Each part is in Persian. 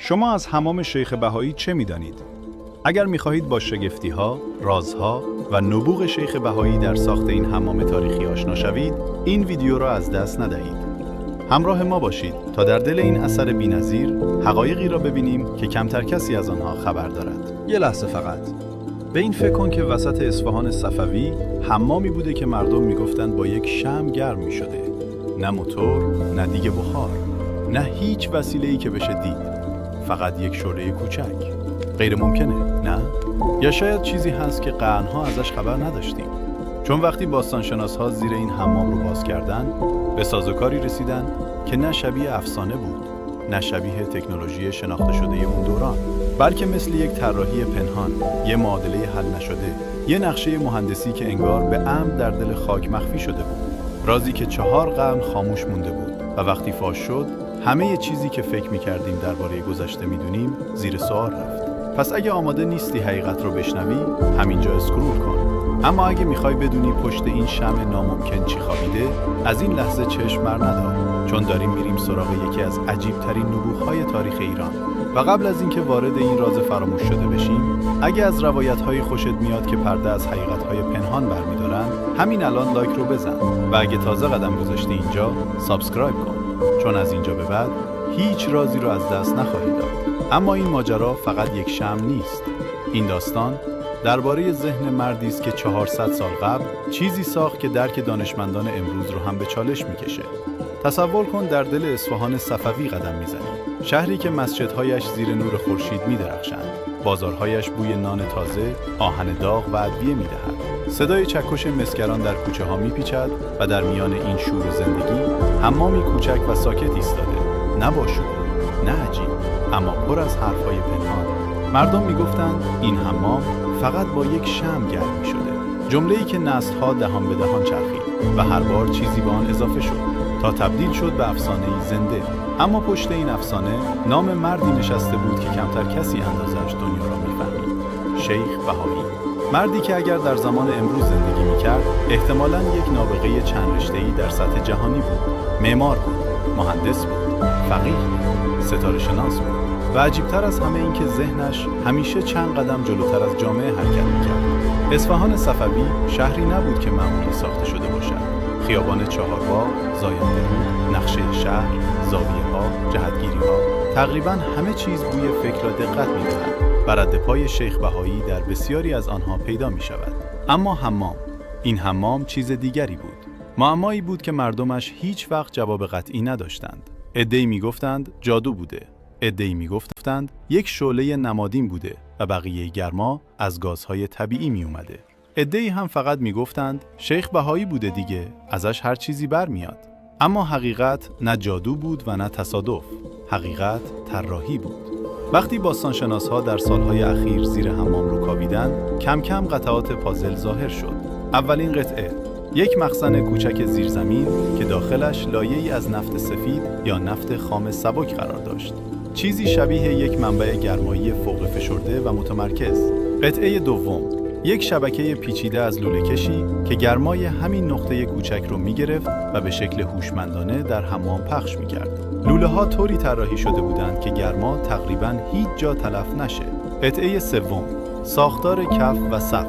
شما از حمام شیخ بهایی چه می‌دانید؟ اگر می‌خواهید با شگفتی‌ها، رازها و نبوغ شیخ بهایی در ساخت این حمام تاریخی آشنا شوید، این ویدیو را از دست ندهید. همراه ما باشید تا در دل این اثر بی‌نظیر حقایقی را ببینیم که کمتر کسی از آنها خبر دارد. یه لحظه فقط. به این فکر کن که وسط اصفهان صفوی حمامی بوده که مردم میگفتند با یک شمع گرم می‌شده. نه موتور، نه دیگه بخار، نه هیچ وسیله‌ای که بشه دید. فقط یک شعله کوچک. غیر ممکنه، نه؟ یا شاید چیزی هست که قرنها ازش خبر نداشتیم. چون وقتی باستانشناس‌ها زیر این حمام رو باز کردن، به سازوکاری رسیدن که نه شبیه افسانه بود، نه شبیه تکنولوژی شناخته شده اون دوران، بلکه مثل یک طراحی پنهان، یه معادله حل نشده، یه نقشه مهندسی که انگار به عمد در دل خاک مخفی شده بود. رازی که 4 قرن خاموش مونده بود و وقتی فاش شد، همه چیزی که فکر می‌کردیم درباره گذشته می‌دونیم زیر سوال رفت. پس اگه آماده نیستی حقیقت رو بشنوی، همینجا اسکرول کن. اما اگه می‌خوای بدونی پشت این شمع ناممکن چی خوابیده، از این لحظه چشم بر ندار، چون داریم میریم سراغ یکی از عجیب‌ترین نبوغ‌های تاریخ ایران. و قبل از اینکه وارد این راز فراموش شده بشیم، اگه از روایت‌های خوشت میاد که پرده از حقیقت‌های پنهان برمی‌دارن، همین الان لایک رو بزن و اگه تازه قدم گذاشتی اینجا، سابسکرایب کن. چون از اینجا به بعد هیچ رازی رو از دست نخواهید داد. اما این ماجرا فقط یک شمع نیست. این داستان درباره ذهن مردی است که 400 سال قبل چیزی ساخت که درک دانشمندان امروز رو هم به چالش میکشه. تصور کن در دل اصفهان صفوی قدم میزنی، شهری که مسجدهایش زیر نور خورشید میدرخشند، بازارهایش بوی نان تازه، آهن داغ و ادویه میدهد. صدای چکش مسگران در کوچه ها میپیچد و در میان این شور و زندگی حمامی کوچک و ساکت ایستاده، نه با شکوه، نه عجیب، اما پر از حرفهای پنهان. مردم میگفتند این حمام فقط با یک شمع گرم میشده، جمله‌ای که نسل‌ها دهان به دهان چرخید و هر بار چیزی به آن اضافه شد تا تبدیل شد به افسانه‌ای زنده. اما پشت این افسانه نام مردی نشسته بود که کمتر کسی اندازش دنیا را میفهمید. شیخ بهایی، مردی که اگر در زمان امروز زندگی میکرد، احتمالاً یک نابغه چند رشته‌ای در سطح جهانی بود. معمار بود، مهندس بود، فقیه بود، ستاره شناس بود و عجیبتر از همه این که ذهنش همیشه چند قدم جلوتر از جامعه حرکت میکرد. اصفهان صفوی شهری نبود که معمولی ساخته شده باشد. خیابان چهارباغ، زاینده رود، نقشه شهر، زاویه‌ها، جهتگیری‌ها، تقریباً همه چیز بوی فکر را دقت می‌دهد و رد پای شیخ بهایی در بسیاری از آنها پیدا می‌شود. اما حمام، این حمام چیز دیگری بود. معمایی بود که مردمش هیچ وقت جواب قطعی نداشتند. عده‌ای می‌گفتند جادو بوده، عده‌ای می‌گفتند یک شعله نمادین بوده و بقیه گرما از گازهای طبیعی می‌اومده. عده‌ای هم فقط میگفتند شیخ بهایی بوده دیگه، ازش هر چیزی برمیاد. اما حقیقت نه جادو بود و نه تصادف. حقیقت طراحی بود. وقتی باستانشناس‌ها در سالهای اخیر زیر حمام رو کاویدن، کم کم قطعات پازل ظاهر شد. اولین قطعه، یک مخزن کوچک زیرزمین که داخلش لایه‌ای از نفت سفید یا نفت خام سبک قرار داشت. چیزی شبیه یک منبع گرمایی فوق فشرده و متمرکز. قطعه دوم، یک شبکه پیچیده از لوله کشی که گرمای همین نقطه کوچک رو می‌گرفت و به شکل هوشمندانه در حمام پخش می‌کرد. لوله‌ها طوری طراحی شده بودند که گرما تقریباً هیچ جا تلف نشه. قطعه سوم، ساختار کف و سقف،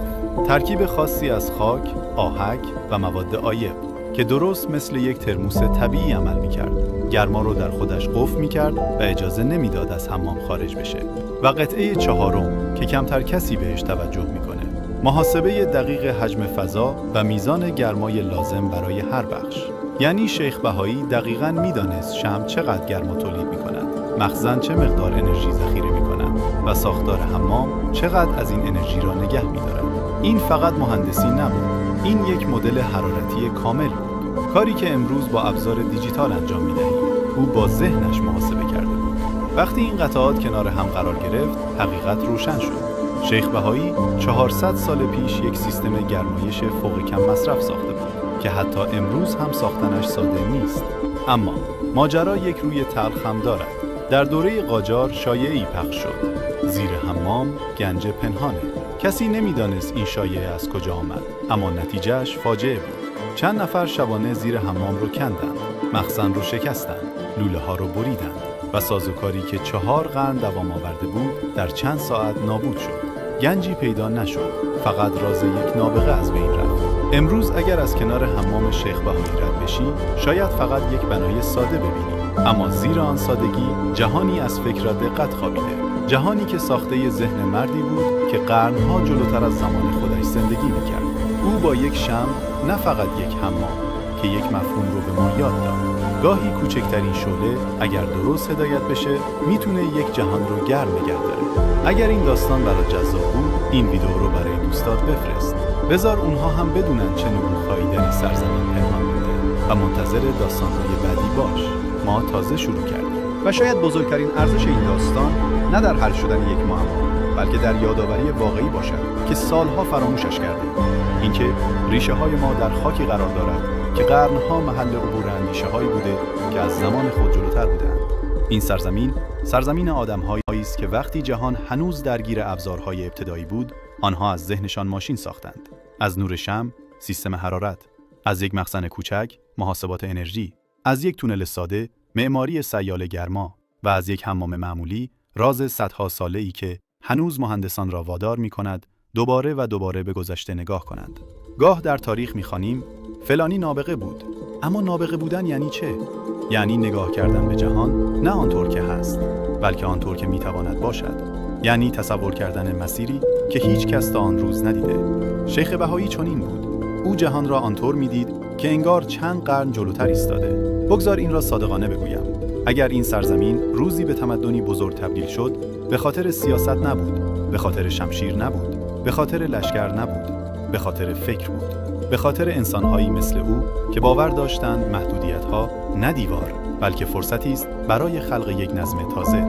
ترکیب خاصی از خاک، آهک و مواد عایق که درست مثل یک ترموس طبیعی عمل می‌کرد. گرما رو در خودش قفل می‌کرد و اجازه نمی‌داد از حمام خارج بشه. و قطعه چهارم که کمتر کسی بهش توجه می‌کنه، محاسبه دقیق حجم فضا و میزان گرمای لازم برای هر بخش. یعنی شیخ بهایی دقیقاً میدانست شمع چقدر گرما تولید می‌کند، مخزن چه مقدار انرژی ذخیره می‌کند و ساختار حمام چقدر از این انرژی را نگه می‌دارد. این فقط مهندسی نبود، این یک مدل حرارتی کامل بود. کاری که امروز با ابزار دیجیتال انجام می‌دهیم، او با ذهنش محاسبه کرده بود. وقتی این قطعات کنار هم قرار گرفت، حقیقت روشن شد. شیخ بهایی 400 سال پیش یک سیستم گرمایش فوق کم مصرف ساخته بود که حتی امروز هم ساختنش ساده نیست. اما ماجرا یک روی تلخ هم دارد. در دوره قاجار شایعه‌ای پخش شد: زیر حمام گنج پنهانه. کسی نمیدانست این شایعه از کجا آمد، اما نتیجهش فاجعه بود. چند نفر شبانه زیر حمام رو کندند، مخزن رو شکستند، لوله ها رو بریدند و سازوکاری که 4 قرن دوام آورده بود در چند ساعت نابود شد. گنجی پیدا نشد، فقط راز یک نابغه از بین رفت. امروز اگر از کنار حمام شیخ بهایی رد بشی، شاید فقط یک بنای ساده ببینی، اما زیر آن سادگی جهانی از فکر را دقت خوابیده. جهانی که ساخته ذهن مردی بود که قرنها جلوتر از زمان خودش زندگی میکرد. او با یک شمع، نه فقط یک حمام، که یک مفهوم رو به ما یاد داد. گاهی کوچکترین شعله اگر درست هدایت بشه میتونه یک جهان رو گرم نگه داره. اگر این داستان برات جذاب بود، این ویدیو رو برای دوستات بفرست. بذار اونها هم بدونن چه نبوغ‌هایی در این سرزمین پنهان مونده و منتظر داستان‌های بعدی باش. ما تازه شروع کردیم. و شاید بزرگترین ارزش این داستان نه در حل شدن یک معما، بلکه در یادآوری واقعی باشد که سالها فراموشش کردیم. اینکه ریشه‌های ما در خاکی قرار دارد که قرنها محل عبور اندیشه‌هایی بوده که از زمان خود جلوتر بودند. این سرزمین آدم‌هایی است که وقتی جهان هنوز درگیر ابزارهای ابتدایی بود، آنها از ذهنشان ماشین ساختند. از نور شمع، سیستم حرارت، از یک مخزن کوچک، محاسبات انرژی، از یک تونل ساده، معماری سیال گرما و از یک حمام معمولی، راز صدها ساله‌ای که هنوز مهندسان را وادار می‌کند دوباره و دوباره به گذشته نگاه کنند. گاه در تاریخ می‌خوانیم فلانی نابغه بود. اما نابغه بودن یعنی چه؟ یعنی نگاه کردن به جهان نه آنطور که هست، بلکه آنطور که میتواند باشد. یعنی تصور کردن مسیری که هیچ کس تا آن روز ندیده. شیخ بهایی چنین بود. او جهان را آنطور میدید که انگار چند قرن جلوتر ایستاده. بگذار این را صادقانه بگویم. اگر این سرزمین روزی به تمدنی بزرگ تبدیل شد، به خاطر سیاست نبود، به خاطر شمشیر نبود، به خاطر لشکر نبود، به خاطر فکر بود. به خاطر انسان‌هایی مثل او که باور داشتند محدودیت‌ها نه دیوار، بلکه فرصتی است برای خلق یک نظم تازه.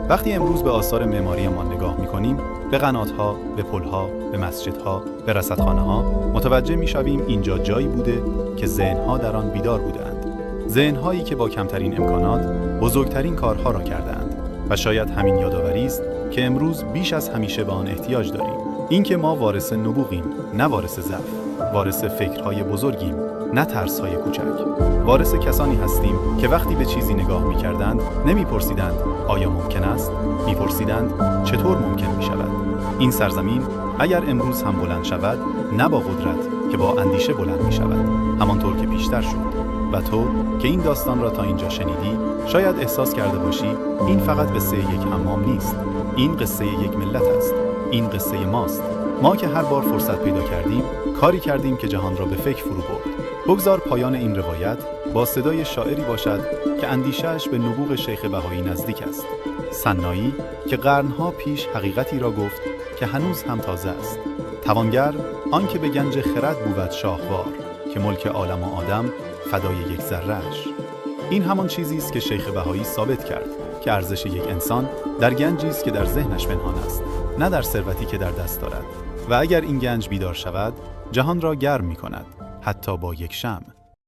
وقتی امروز به آثار معماریمان نگاه می‌کنیم، به قنات‌ها، به پل‌ها، به مسجدها، به رصدخانه‌ها، متوجه می‌شویم اینجا جایی بوده که ذهن‌ها در آن بیدار بودند. ذهن‌هایی که با کمترین امکانات بزرگترین کارها را کردند. و شاید همین یادآوری است که امروز بیش از همیشه به آن احتیاج داریم. اینکه ما وارث نبوغیم، نه وارث ضعف. وارث فکرهای بزرگیم، نه ترس‌های کوچک. وارث کسانی هستیم که وقتی به چیزی نگاه می‌کردند، نمی‌پرسیدند آیا ممکن است؟ می‌پرسیدند چطور ممکن می‌شود؟ این سرزمین اگر امروز هم بلند شود، نه با قدرت که با اندیشه بلند می‌شود، همانطور که پیشتر شد. و تو که این داستان را تا اینجا شنیدی، شاید احساس کرده باشی این فقط قصه یک حمام نیست. این قصه یک ملت است. این قصه ماست. ما که هر بار فرصت پیدا کردیم، کاری کردیم که جهان را به فکر فرو برد. بگذار پایان این روایت با صدای شاعری باشد که اندیشه‌اش به نبوغ شیخ بهایی نزدیک است. سنایی که قرنها پیش حقیقتی را گفت که هنوز هم تازه است. توانگر آن که به گنج خرد بود شاهوار، که ملک عالم و آدم فدای یک ذره‌اش. این همان چیزی است که شیخ بهایی ثابت کرد که ارزش یک انسان در گنجی است که در ذهنش پنهان است، نه در ثروتی که در دست دارد. و اگر این گنج بیدار شود، جهان را گرم می‌کند، حتی با یک شمع.